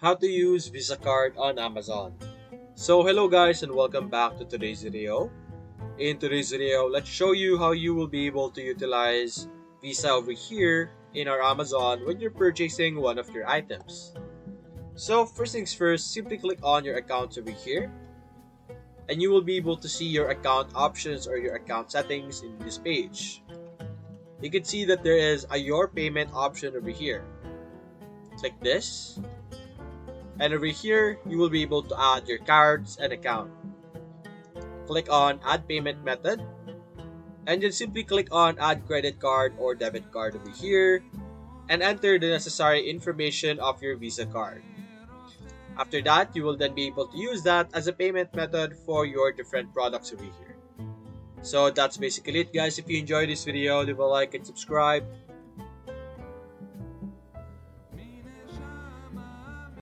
How to use Visa card on Amazon. So hello guys and welcome back to today's video. In today's video, let's show you how you will be able to utilize Visa over here in our Amazon when you're purchasing one of your items. So first things first, simply click on your account over here and you will be able to see your account options or your account settings in this page. You can see that there is a your payment option over here. Click this. And over here, you will be able to add your cards and account. Click on Add Payment Method. And then simply click on Add Credit Card or Debit Card over here. And enter the necessary information of your Visa card. After that, you will then be able to use that as a payment method for your different products over here. So that's basically it guys. If you enjoyed this video, leave a like and subscribe.